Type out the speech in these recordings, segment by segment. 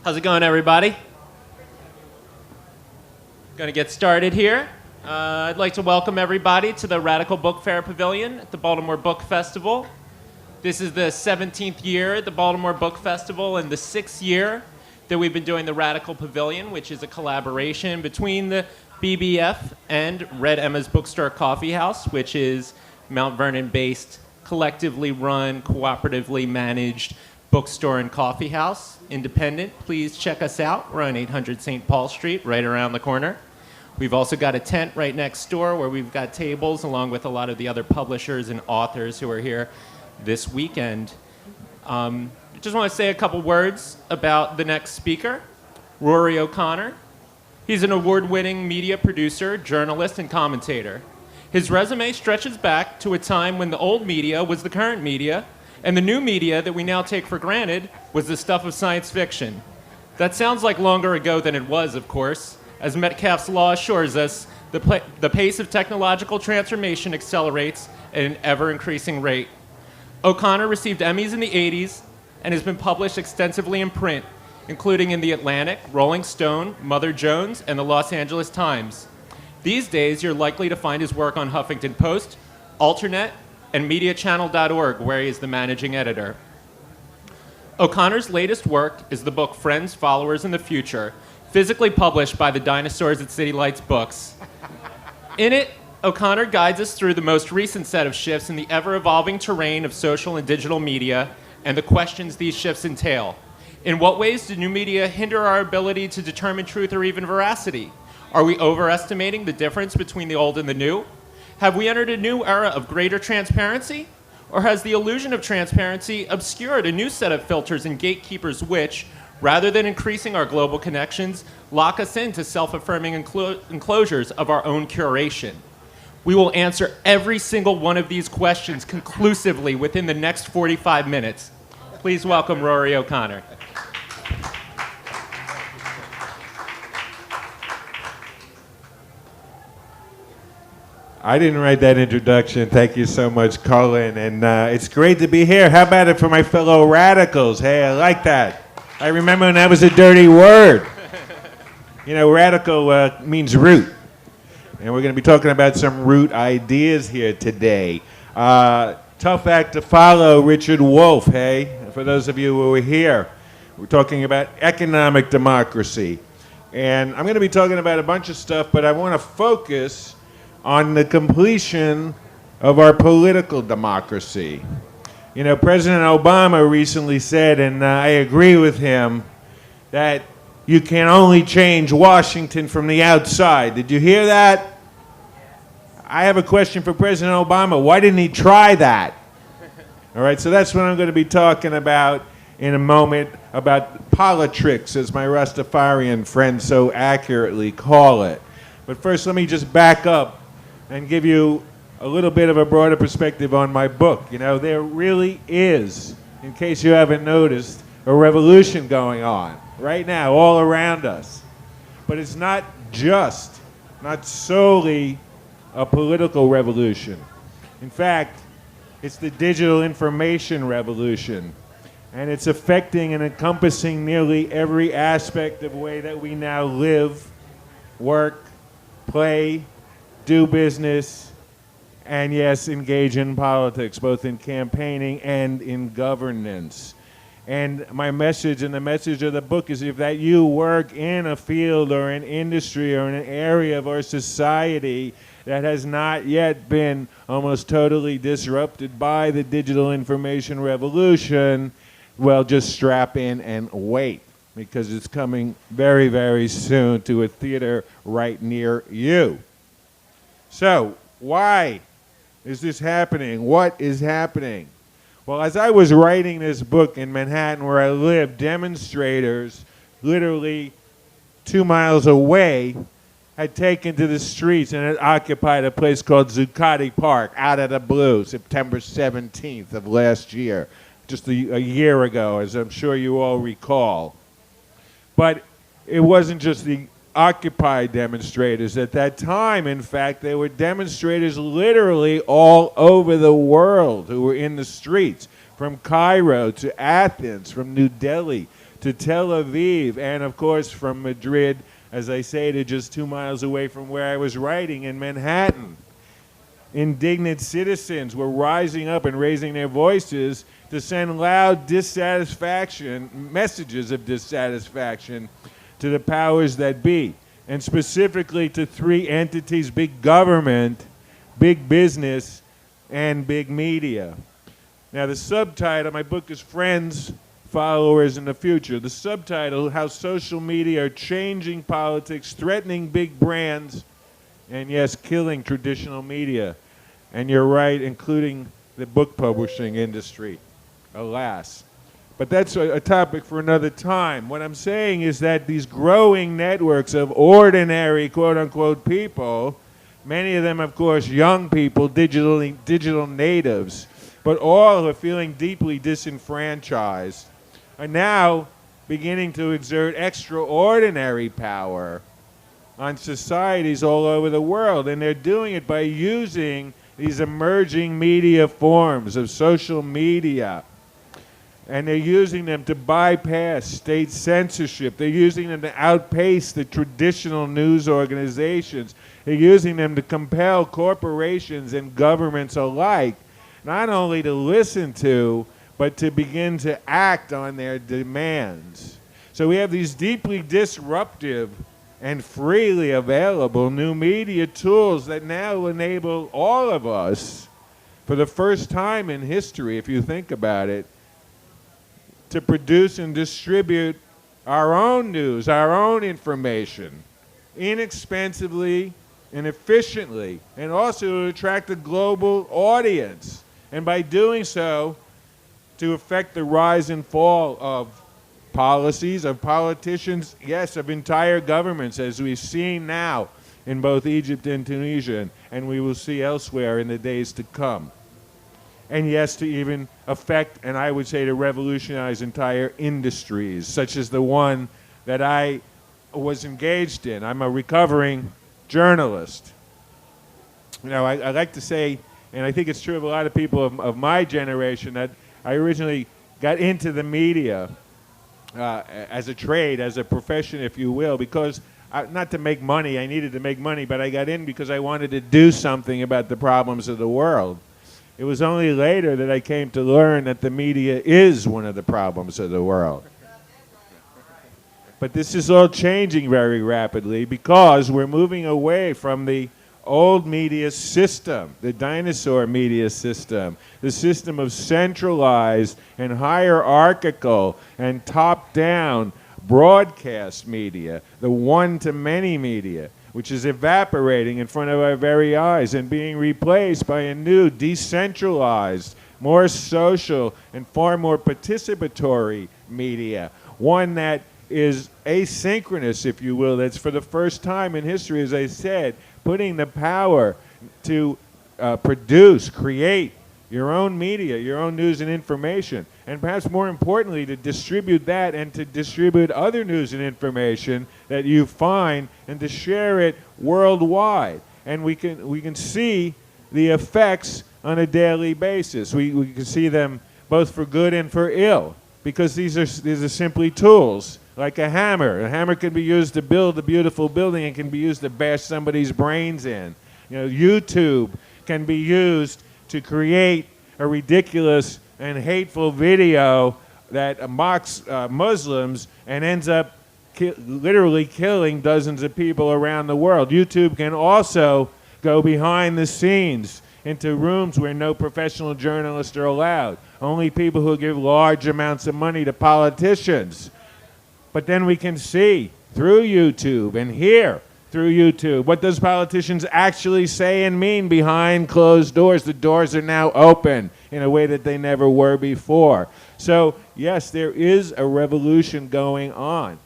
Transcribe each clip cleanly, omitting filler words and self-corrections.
How's it going, everybody? Going to get started here. I'd like to welcome everybody to the Radical Bookfair Pavilion at the Baltimore Book Festival. This is the 17th year at the Baltimore Book Festival and the 6th year that we've been doing the Radical Pavilion, which is a collaboration between the BBF and Red Emma's Bookstore Coffee House, which is Mount Vernon-based, collectively run, cooperatively managed bookstore and coffee house, independent. Please check us out. We're on 800 St. Paul Street, right around the corner. We've also got a tent right next door where we've got tables along with a lot of the other publishers and authors who are here this weekend. I just want to say a couple words about the next speaker, Rory O'Connor. He's an award-winning media producer, journalist, and commentator. His resume stretches back to a time when the old media was the current media, and the new media that we now take for granted was the stuff of science fiction. That sounds like longer ago than it was, of course. As Metcalfe's law assures us, the pace of technological transformation accelerates at an ever-increasing rate. O'Connor received Emmys in the 80s and has been published extensively in print, including in The Atlantic, Rolling Stone, Mother Jones, and the Los Angeles Times. These days, you're likely to find his work on Huffington Post, Alternet, and MediaChannel.org, where he is the managing editor. O'Connor's latest work is the book Friends, Followers, and the Future, physically published by the dinosaurs at City Lights Books. In it, O'Connor guides us through the most recent set of shifts in the ever-evolving terrain of social and digital media and the questions these shifts entail. In what ways do new media hinder our ability to determine truth or even veracity? Are we overestimating the difference between the old and the new? Have we entered a new era of greater transparency? Or has the illusion of transparency obscured a new set of filters and gatekeepers which, rather than increasing our global connections, lock us into self-affirming enclosures of our own curation? We will answer every single one of these questions conclusively within the next 45 minutes. Please welcome Rory O'Connor. I didn't write that introduction. Thank you so much, Colin. And it's great to be here. How about it for my fellow radicals? Hey, I like that. I remember when that was a dirty word. You know, radical means root. And we're going to be talking about some root ideas here today. Tough act to follow, Richard Wolff, hey? For those of you who are here, we're talking about economic democracy. And I'm going to be talking about a bunch of stuff, but I want to focus on the completion of our political democracy. You know, President Obama recently said, and I agree with him, that you can only change Washington from the outside. Did you hear that? I have a question for President Obama. Why didn't he try that? All right, so that's what I'm going to be talking about in a moment, about politricks, as my Rastafarian friends so accurately call it. But first, let me just back up and give you a little bit of a broader perspective on my book. You know, there really is, in case you haven't noticed, a revolution going on right now all around us. But it's not solely a political revolution. In fact, it's the digital information revolution. And it's affecting and encompassing nearly every aspect of the way that we now live, work, play, do business, and yes, engage in politics, both in campaigning and in governance. And my message and the message of the book is if that you work in a field or an industry or in an area of our society that has not yet been almost totally disrupted by the digital information revolution, well, just strap in and wait, because it's coming very, very soon to a theater right near you. So, why is this happening? What is happening? Well, as I was writing this book in Manhattan where I live, demonstrators literally 2 miles away had taken to the streets and had occupied a place called Zuccotti Park out of the blue, September 17th of last year, just a year ago, as I'm sure you all recall. But it wasn't just the Occupy demonstrators. At that time, in fact, there were demonstrators literally all over the world who were in the streets, from Cairo to Athens, from New Delhi to Tel Aviv, and of course from Madrid, as I say, to just 2 miles away from where I was writing in Manhattan. Indignant citizens were rising up and raising their voices to send loud messages of dissatisfaction to the powers that be, and specifically to 3 entities: big government, big business, and big media. Now the subtitle, my book is Friends, Followers in the Future. The subtitle, How Social Media Are Changing Politics, Threatening Big Brands, and yes, killing traditional media. And you're right, including the book publishing industry, alas. But that's a topic for another time. What I'm saying is that these growing networks of ordinary, quote-unquote, people, many of them, of course, young people, digital natives, but all are feeling deeply disenfranchised, are now beginning to exert extraordinary power on societies all over the world. And they're doing it by using these emerging media forms of social media. And they're using them to bypass state censorship. They're using them to outpace the traditional news organizations. They're using them to compel corporations and governments alike not only to listen to, but to begin to act on their demands. So we have these deeply disruptive and freely available new media tools that now enable all of us, for the first time in history, if you think about it, to produce and distribute our own news, our own information, inexpensively and efficiently, and also to attract a global audience. And by doing so, to affect the rise and fall of policies, of politicians, yes, of entire governments, as we've seen now in both Egypt and Tunisia, and we will see elsewhere in the days to come. And yes, to even affect, and I would say to revolutionize entire industries, such as the one that I was engaged in. I'm a recovering journalist. You know, I like to say, and I think it's true of a lot of people of my generation, that I originally got into the media as a trade, as a profession, if you will, because not to make money, I needed to make money, but I got in because I wanted to do something about the problems of the world. It was only later that I came to learn that the media is one of the problems of the world. But this is all changing very rapidly because we're moving away from the old media system, the dinosaur media system, the system of centralized and hierarchical and top-down broadcast media, the one-to-many media, which is evaporating in front of our very eyes and being replaced by a new, decentralized, more social, and far more participatory media, one that is asynchronous, if you will, that's for the first time in history, as I said, putting the power to produce, create your own media, your own news and information, and perhaps more importantly, to distribute that and to distribute other news and information that you find and to share it worldwide. And we can see the effects on a daily basis. We can see them both for good and for ill, because these are simply tools. Like a hammer. A hammer can be used to build a beautiful building and can be used to bash somebody's brains in. You know, YouTube can be used to create a ridiculous and hateful video that mocks Muslims and ends up literally killing dozens of people around the world. YouTube can also go behind the scenes into rooms where no professional journalists are allowed. Only people who give large amounts of money to politicians. But then we can see through YouTube and hear through YouTube what those politicians actually say and mean behind closed doors. The doors are now open in a way that they never were before. So, yes, there is a revolution going on.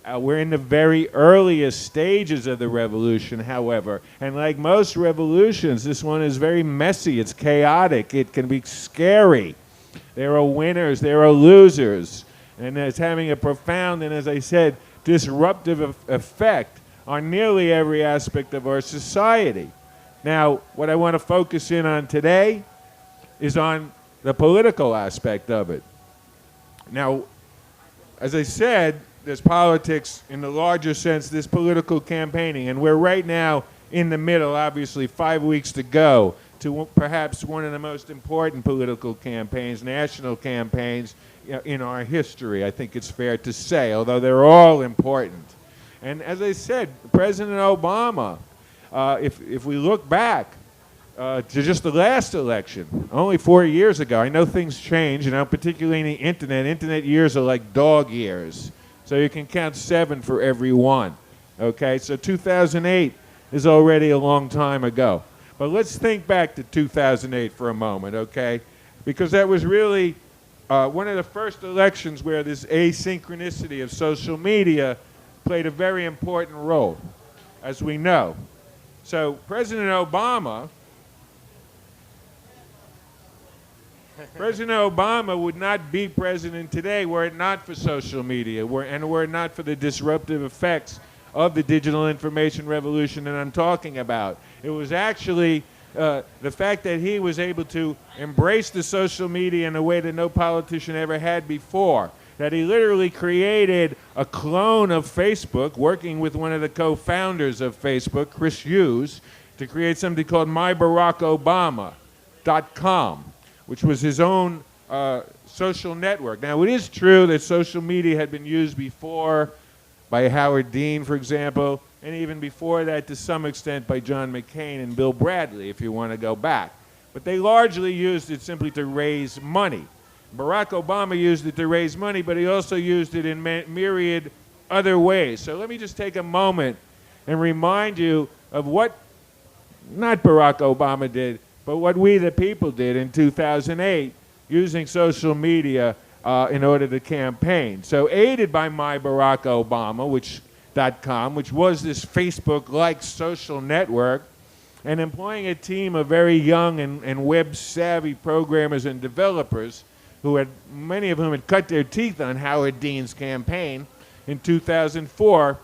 We're in the very earliest stages of the revolution, however. And like most revolutions, this one is very messy. It's chaotic. It can be scary. There are winners. There are losers. And it's having a profound and, as I said, disruptive effect on nearly every aspect of our society. Now, what I want to focus in on today is on the political aspect of it. Now, as I said, there's politics in the larger sense, there's political campaigning, and we're right now in the middle, obviously 5 weeks to go, to perhaps one of the most important political campaigns, national campaigns in our history, I think it's fair to say, although they're all important. And as I said, President Obama, if we look back to just the last election, only 4 years ago, I know things change, particularly in the internet. Internet years are like dog years. So you can count 7 for every one. Okay, so 2008 is already a long time ago. But let's think back to 2008 for a moment, okay? Because that was really one of the first elections where this asynchronicity of social media played a very important role, as we know. So President Obama would not be president today were it not for social media and were it not for the disruptive effects of the digital information revolution that I'm talking about. It was actually the fact that he was able to embrace the social media in a way that no politician ever had before, that he literally created a clone of Facebook, working with one of the co-founders of Facebook, Chris Hughes, to create something called MyBarackObama.com, which was his own social network. Now, it is true that social media had been used before by Howard Dean, for example, and even before that, to some extent, by John McCain and Bill Bradley, if you want to go back. But they largely used it simply to raise money. Barack Obama used it to raise money, but he also used it in myriad other ways. So let me just take a moment and remind you of what not Barack Obama did, but what we the people did in 2008 using social media in order to campaign. So aided by MyBarackObama, which was this Facebook-like social network, and employing a team of very young and web-savvy programmers and developers many of whom had cut their teeth on Howard Dean's campaign in 2004,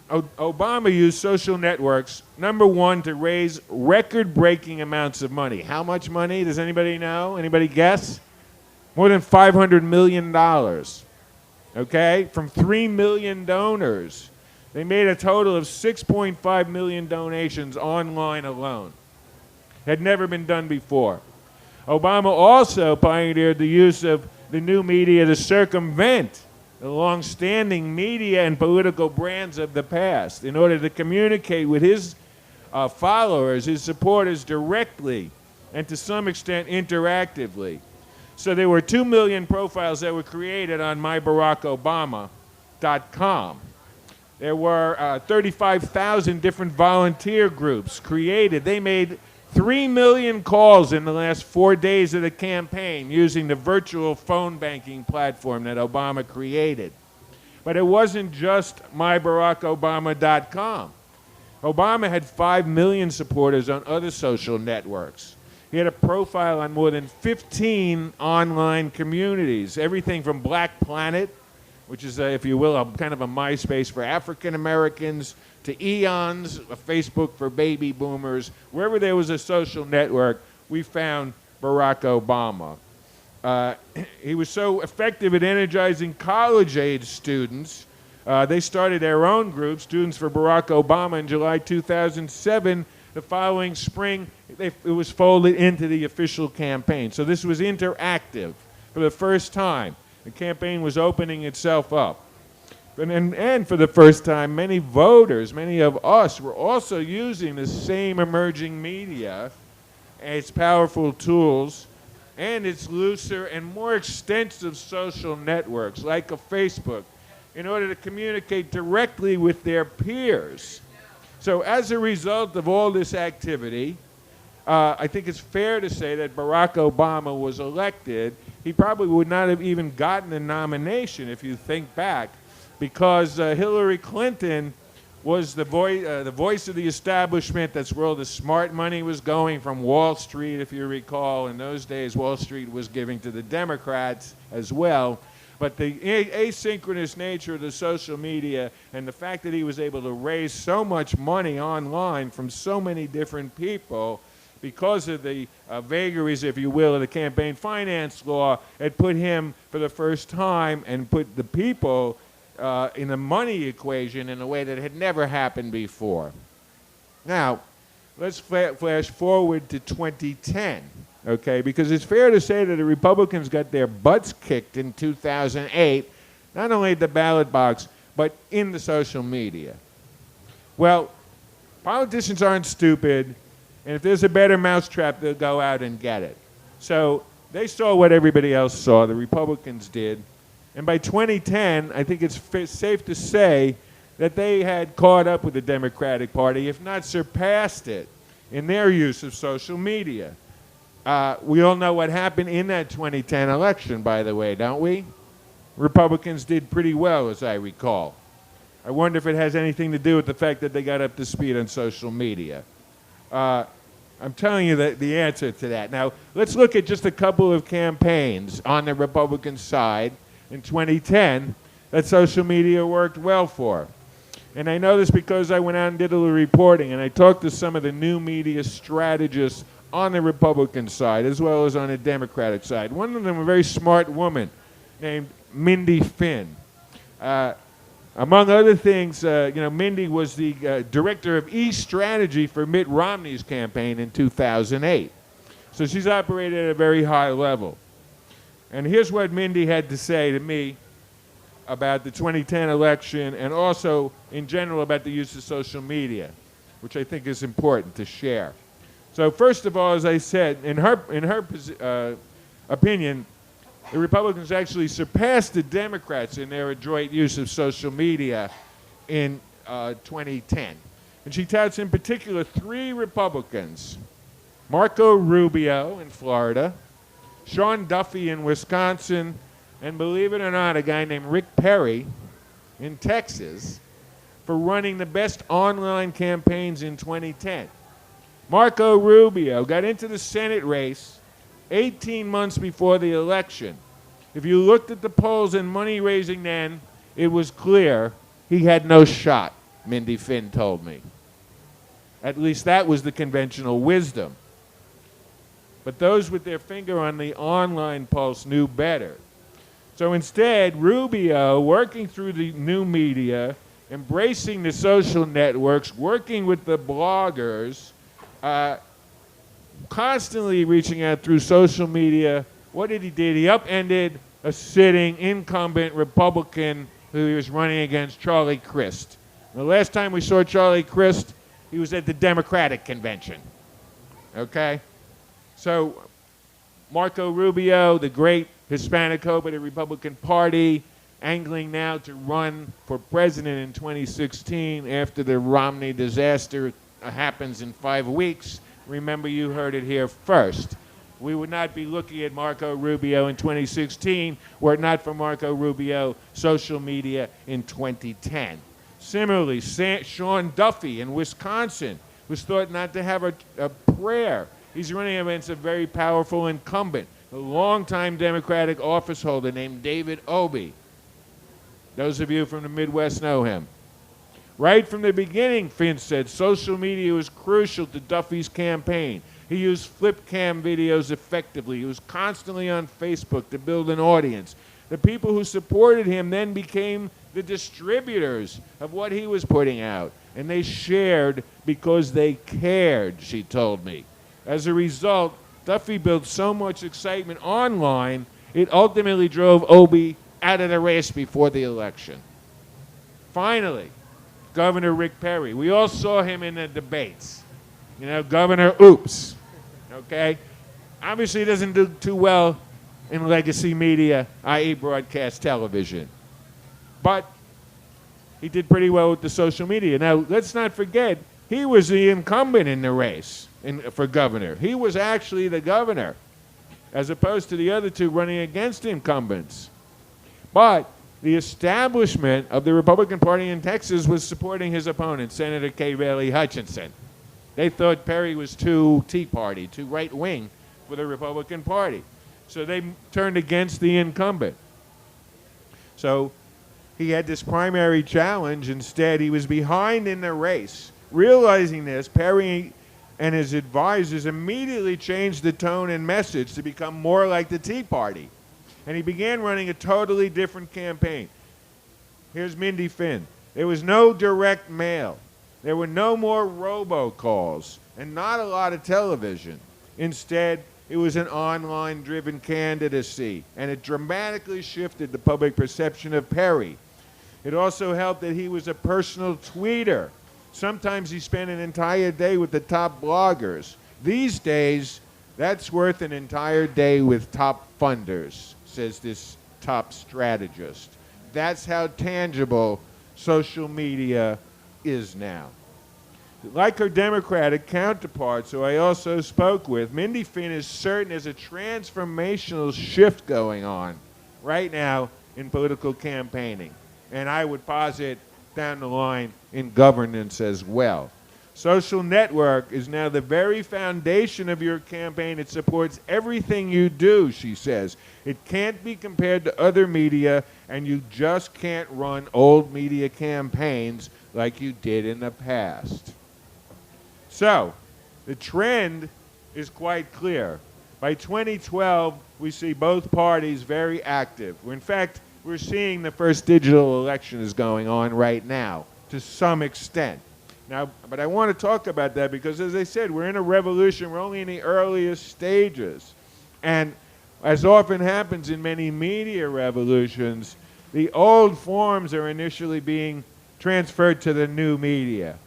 Obama used social networks, number one, to raise record-breaking amounts of money. How much money? Does anybody know? Anybody guess? More than $500 million, okay, from 3 million donors. They made a total of 6.5 million donations online alone. Had never been done before. Obama also pioneered the use of the new media to circumvent the long-standing media and political brands of the past in order to communicate with his followers, his supporters directly and to some extent interactively. So there were 2 million profiles that were created on MyBarackObama.com. There were 35,000 different volunteer groups created. They made 3 million calls in the last 4 days of the campaign using the virtual phone banking platform that Obama created. But it wasn't just MyBarackObama.com. Obama had 5 million supporters on other social networks. He had a profile on more than 15 online communities, everything from Black Planet, which is, if you will, kind of a MySpace for African Americans, to Eons, a Facebook for baby boomers. Wherever there was a social network, we found Barack Obama. He was so effective at energizing college-age students. They started their own group, Students for Barack Obama, in July 2007. The following spring, it was folded into the official campaign. So this was interactive for the first time. The campaign was opening itself up. And for the first time, many voters, many of us, were also using the same emerging media, its powerful tools, and its looser and more extensive social networks, like a Facebook, in order to communicate directly with their peers. So as a result of all this activity, I think it's fair to say that Barack Obama was elected. He probably would not have even gotten a nomination, if you think back, because Hillary Clinton was the voice of the establishment. That's where all the smart money was going from Wall Street, if you recall. In those days, Wall Street was giving to the Democrats as well. But the asynchronous nature of the social media and the fact that he was able to raise so much money online from so many different people because of the vagaries, if you will, of the campaign finance law, it put him for the first time and put the people in the money equation in a way that had never happened before. Now, let's flash forward to 2010, okay? Because it's fair to say that the Republicans got their butts kicked in 2008, not only at the ballot box, but in the social media. Well, politicians aren't stupid, and if there's a better mousetrap, they'll go out and get it. So they saw what everybody else saw, the Republicans did, and by 2010, I think it's safe to say that they had caught up with the Democratic Party, if not surpassed it, in their use of social media. We all know what happened in that 2010 election, by the way, don't we? Republicans did pretty well, as I recall. I wonder if it has anything to do with the fact that they got up to speed on social media. I'm telling you the answer to that. Now, let's look at just a couple of campaigns on the Republican side in 2010 that social media worked well for. And I know this because I went out and did a little reporting, and I talked to some of the new media strategists on the Republican side as well as on the Democratic side. One of them, a very smart woman named Mindy Finn. Among other things, Mindy was the director of e-strategy for Mitt Romney's campaign in 2008. So she's operated at a very high level. And here's what Mindy had to say to me about the 2010 election and also in general about the use of social media, which I think is important to share. So first of all, as I said, in her opinion, the Republicans actually surpassed the Democrats in their adroit use of social media in 2010. And she touts in particular 3 Republicans: Marco Rubio in Florida, Sean Duffy in Wisconsin, and believe it or not, a guy named Rick Perry in Texas, for running the best online campaigns in 2010. Marco Rubio got into the Senate race 18 months before the election. If you looked at the polls and money raising then, it was clear he had no shot, Mindy Finn told me. At least that was the conventional wisdom. But those with their finger on the online pulse knew better. So instead, Rubio, working through the new media, embracing the social networks, working with the bloggers, constantly reaching out through social media. What did he do? He upended a sitting incumbent Republican who was running against Charlie Crist. The last time we saw Charlie Crist, he was at the Democratic convention. Okay? So Marco Rubio, the great Hispanic hope of the Republican Party, angling now to run for president in 2016 after the Romney disaster happens in 5 weeks. Remember, you heard it here first. We would not be looking at Marco Rubio in 2016 were it not for Marco Rubio social media in 2010. Similarly, Sean Duffy in Wisconsin was thought not to have a prayer. He's running against a very powerful incumbent, a longtime Democratic office holder named David Obey. Those of you from the Midwest know him. Right from the beginning, Finn said, social media was crucial to Duffy's campaign. He used flip cam videos effectively. He was constantly on Facebook to build an audience. The people who supported him then became the distributors of what he was putting out. And they shared because they cared, she told me. As a result, Duffy built so much excitement online, it ultimately drove Obey out of the race before the election. Finally, Governor Rick Perry. We all saw him in the debates. You know, Governor Oops. Okay? Obviously, he doesn't do too well in legacy media, i.e. broadcast television. But he did pretty well with the social media. Now, let's not forget, he was the incumbent in the race for governor. He was actually the governor, as opposed to the other two running against incumbents. But the establishment of the Republican Party in Texas was supporting his opponent, Senator Kay Bailey Hutchinson. They thought Perry was too Tea Party, too right-wing for the Republican Party. So they turned against the incumbent. So he had this primary challenge. Instead, he was behind in the race. Realizing this, Perry and his advisors immediately changed the tone and message to become more like the Tea Party. And he began running a totally different campaign. Here's Mindy Finn. There was no direct mail. There were no more robocalls and not a lot of television. Instead, it was an online-driven candidacy, and it dramatically shifted the public perception of Perry. It also helped that he was a personal tweeter. Sometimes he spent an entire day with the top bloggers. These days, that's worth an entire day with top funders, says this top strategist. That's how tangible social media is now. Like her Democratic counterparts, who I also spoke with, Mindy Finn is certain there's a transformational shift going on right now in political campaigning. And I would posit down the line in governance as well. Social network is now the very foundation of your campaign. It supports everything you do, she says. It can't be compared to other media, and you just can't run old media campaigns like you did in the past. So, the trend is quite clear. By 2012, we see both parties very active. In fact, we're seeing the first digital election is going on right now, to some extent. Now, but I want to talk about that because, as I said, we're in a revolution. We're only in the earliest stages. And as often happens in many media revolutions, the old forms are initially being transferred to the new media.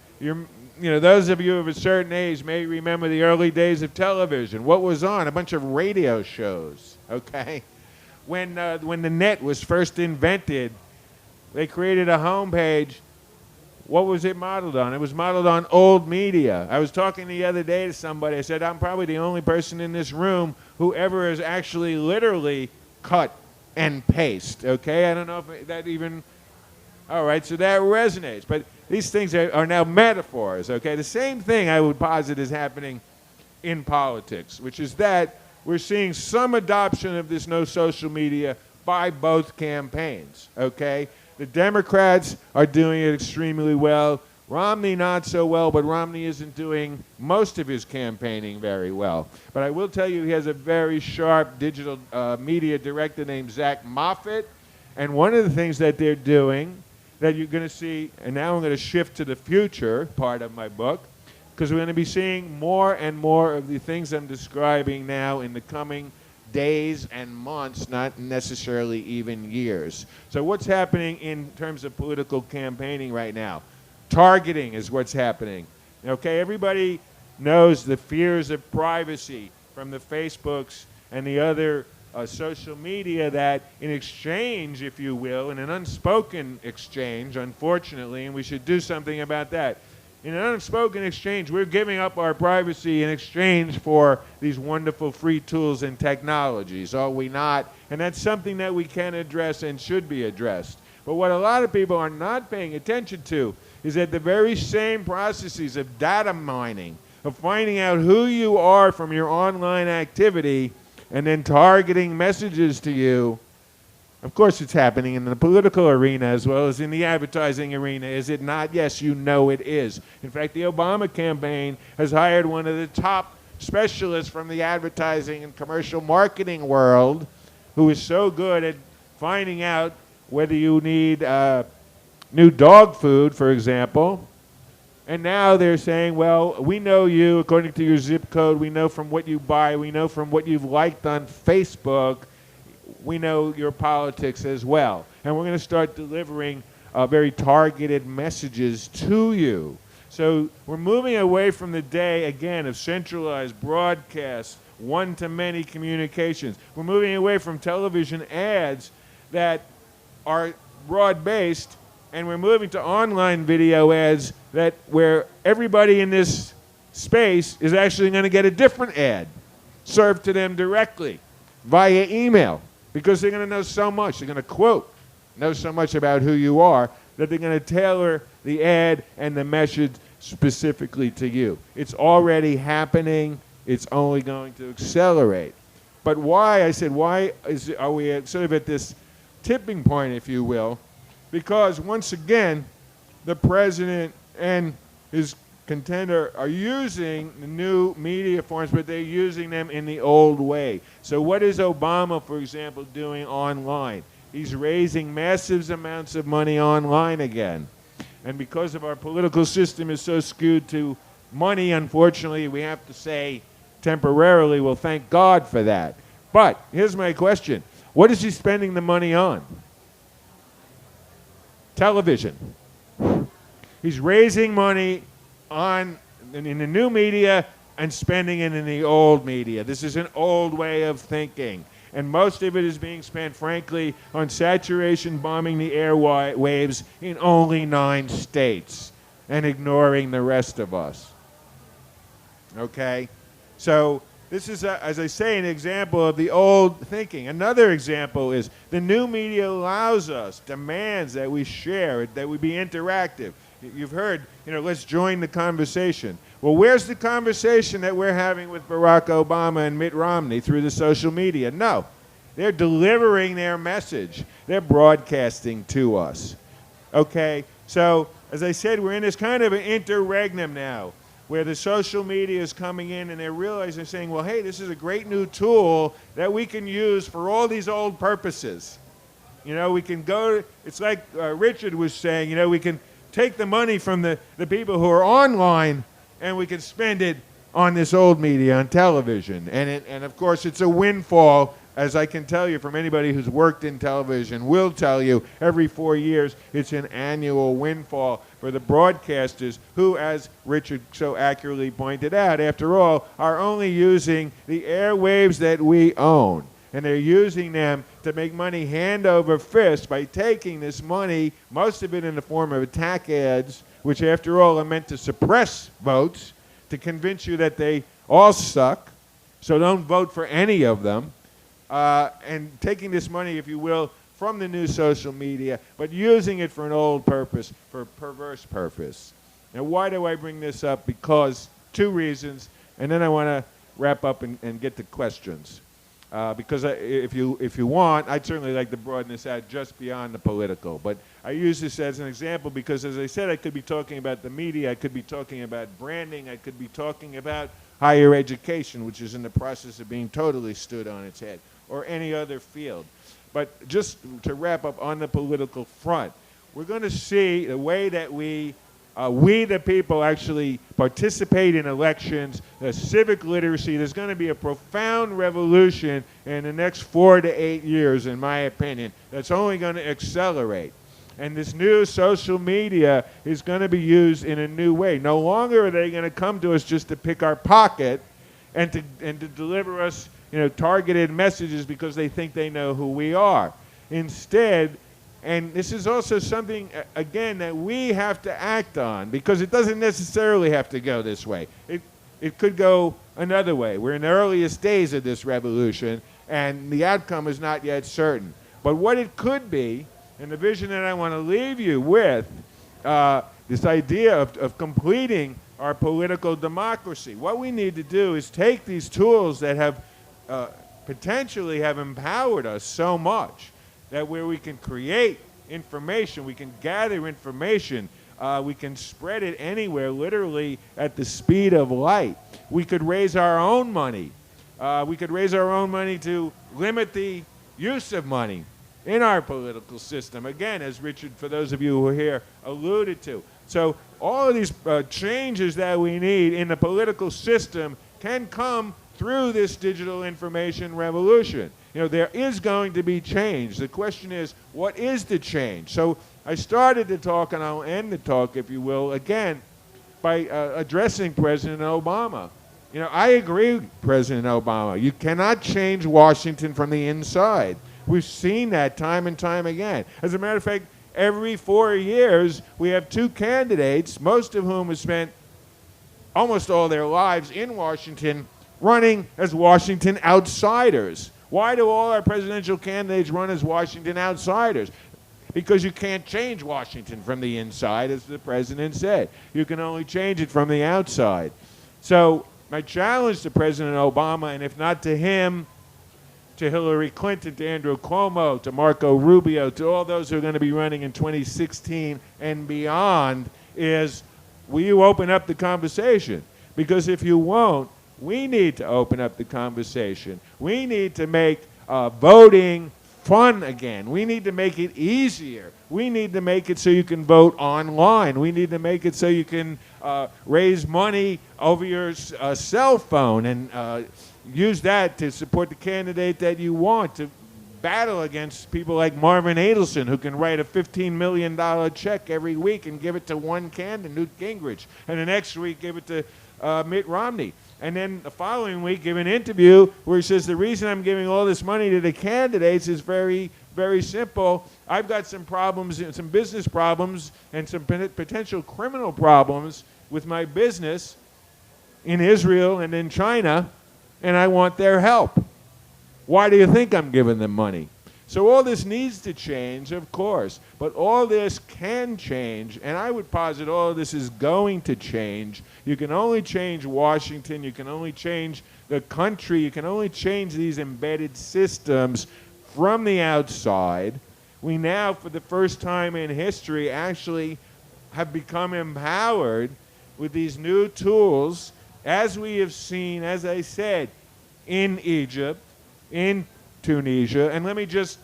Those of you of a certain age may remember the early days of television. What was on? A bunch of radio shows, okay? When the net was first invented, they created a homepage. What was it modeled on? It was modeled on old media. I was talking the other day to somebody. I said, I'm probably the only person in this room who ever has actually literally cut and paste, okay? I don't know if that even... All right, so that resonates. But these things are now metaphors, okay? The same thing I would posit is happening in politics, which is that we're seeing some adoption of this no social media by both campaigns, okay? The Democrats are doing it extremely well. Romney not so well, but Romney isn't doing most of his campaigning very well. But I will tell you he has a very sharp digital media director named Zach Moffett. And one of the things that they're doing that you're going to see, and now I'm going to shift to the future part of my book, because we're going to be seeing more and more of the things I'm describing now in the coming days and months, not necessarily even years. So what's happening in terms of political campaigning right now? Targeting is what's happening. Okay, everybody knows the fears of privacy from the Facebooks and the other social media that in exchange, if you will, in an unspoken exchange, unfortunately, and we should do something about that. In an unspoken exchange, we're giving up our privacy in exchange for these wonderful free tools and technologies, are we not? And that's something that we can address and should be addressed. But what a lot of people are not paying attention to is that the very same processes of data mining, of finding out who you are from your online activity, and then targeting messages to you. Of course, it's happening in the political arena as well as in the advertising arena, is it not? Yes, you know it is. In fact, the Obama campaign has hired one of the top specialists from the advertising and commercial marketing world who is so good at finding out whether you need new dog food, for example. And now they're saying, well, we know you according to your zip code. We know from what you buy. We know from what you've liked on Facebook. We know your politics as well. And we're going to start delivering very targeted messages to you. So we're moving away from the day, again, of centralized broadcasts, one-to-many communications. We're moving away from television ads that are broad-based, and we're moving to online video ads that where everybody in this space is actually going to get a different ad served to them directly via email, because they're going to know so much. They're going to know so much about who you are that they're going to tailor the ad and the message specifically to you. It's already happening. It's only going to accelerate. But why? I said, are we sort of at this tipping point, if you will? Because once again, the president and his contender are using the new media forms, but they're using them in the old way. So what is Obama, for example, doing online? He's raising massive amounts of money online again. And because of our political system is so skewed to money, unfortunately, we have to say temporarily, well, thank God for that. But here's my question. What is he spending the money on? Television. He's raising money in the new media and spending it in the old media. This is an old way of thinking. And most of it is being spent, frankly, on saturation bombing the airwaves in only 9 states and ignoring the rest of us. Okay? So this is, as I say, an example of the old thinking. Another example is the new media allows us, demands that we share, that we be interactive. You've heard, let's join the conversation. Well, where's the conversation that we're having with Barack Obama and Mitt Romney through the social media? No. They're delivering their message. They're broadcasting to us. Okay? So, as I said, we're in this kind of an interregnum now where the social media is coming in and they're realizing, saying, well, hey, this is a great new tool that we can use for all these old purposes. We can go, it's like Richard was saying, we can take the money from the people who are online and we can spend it on this old media, on television. And of course, it's a windfall, as I can tell you from anybody who's worked in television, will tell you every 4 years it's an annual windfall for the broadcasters who, as Richard so accurately pointed out, after all, are only using the airwaves that we own. And they're using them to make money hand over fist by taking this money, most of it in the form of attack ads, which after all are meant to suppress votes, to convince you that they all suck, so don't vote for any of them, and taking this money, if you will, from the new social media, but using it for an old purpose, for a perverse purpose. Now, why do I bring this up? Because 2 reasons, and then I want to wrap up and get to questions. Because if you want, I'd certainly like to broaden this out just beyond the political. But I use this as an example because, as I said, I could be talking about the media, I could be talking about branding, I could be talking about higher education, which is in the process of being totally stood on its head, or any other field. But just to wrap up on the political front, we're going to see the way that we the people actually participate in elections, the civic literacy. There's going to be a profound revolution in the next 4 to 8 years, in my opinion, that's only going to accelerate. And this new social media is going to be used in a new way. No longer are they going to come to us just to pick our pocket and to deliver us targeted messages because they think they know who we are. Instead, and this is also something, again, that we have to act on because it doesn't necessarily have to go this way. It could go another way. We're in the earliest days of this revolution, and the outcome is not yet certain. But what it could be, and the vision that I want to leave you with, this idea of completing our political democracy. What we need to do is take these tools that have potentially have empowered us so much, that where we can create information, we can gather information, we can spread it anywhere, literally at the speed of light. We could raise our own money. We could raise our own money to limit the use of money in our political system. Again, as Richard, for those of you who are here, alluded to. So all of these changes that we need in the political system can come through this digital information revolution. There is going to be change. The question is, what is the change? So I started the talk, and I'll end the talk, if you will, again, by addressing President Obama. I agree with President Obama. You cannot change Washington from the inside. We've seen that time and time again. As a matter of fact, every 4 years, we have 2 candidates, most of whom have spent almost all their lives in Washington, running as Washington outsiders. Why do all our presidential candidates run as Washington outsiders? Because you can't change Washington from the inside, as the president said. You can only change it from the outside. So my challenge to President Obama, and if not to him, to Hillary Clinton, to Andrew Cuomo, to Marco Rubio, to all those who are going to be running in 2016 and beyond, is will you open up the conversation? Because if you won't, we need to open up the conversation. We need to make voting fun again. We need to make it easier. We need to make it so you can vote online. We need to make it so you can raise money over your cell phone and use that to support the candidate that you want, to battle against people like Marvin Adelson, who can write a $15 million check every week and give it to one candidate, Newt Gingrich, and the next week give it to Mitt Romney. And then the following week give an interview where he says, the reason I'm giving all this money to the candidates is very, very simple. I've got some problems, some business problems, and some potential criminal problems with my business in Israel and in China, and I want their help. Why do you think I'm giving them money? So all this needs to change, of course, but all this can change, and I would posit all of this is going to change. You can only change Washington, you can only change the country, you can only change these embedded systems from the outside. We now, for the first time in history, actually have become empowered with these new tools, as we have seen, as I said, in Egypt, in Tunisia. And let me just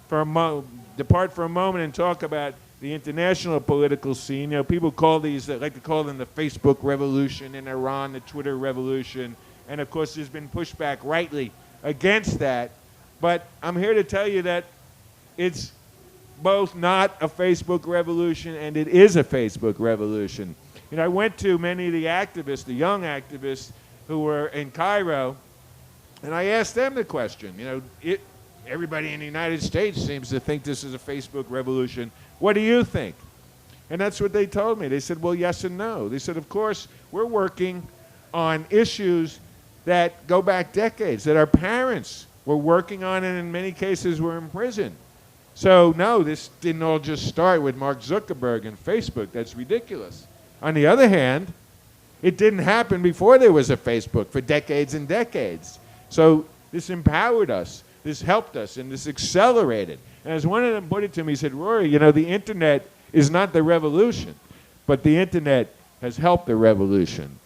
depart for a moment and talk about the international political scene. You know, people call these, like to call them the Facebook revolution in Iran, the Twitter revolution. And of course, there's been pushback rightly against that. But I'm here to tell you that it's both not a Facebook revolution and it is a Facebook revolution. You know, I went to many of the activists, the young activists who were in Cairo, and I asked them the question, you know, everybody in the United States seems to think this is a Facebook revolution. What do you think? And that's what they told me. They said, well, yes and no. They said, of course, we're working on issues that go back decades, that our parents were working on and in many cases were in prison. So, no, this didn't all just start with Mark Zuckerberg and Facebook. That's ridiculous. On the other hand, it didn't happen before there was a Facebook for decades and decades. So this empowered us, this helped us, and this accelerated. And as one of them put it to me, he said, Rory, you know, the internet is not the revolution, but the internet has helped the revolution.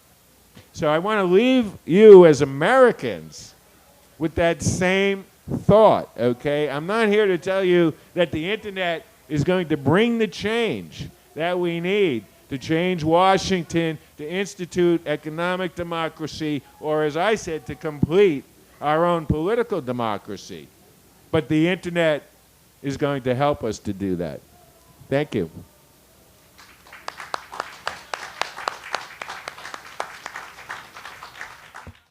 So I want to leave you as Americans with that same thought, okay? I'm not here to tell you that the internet is going to bring the change that we need to change Washington, to institute economic democracy, or as I said, to complete our own political democracy. But the internet is going to help us to do that. Thank you.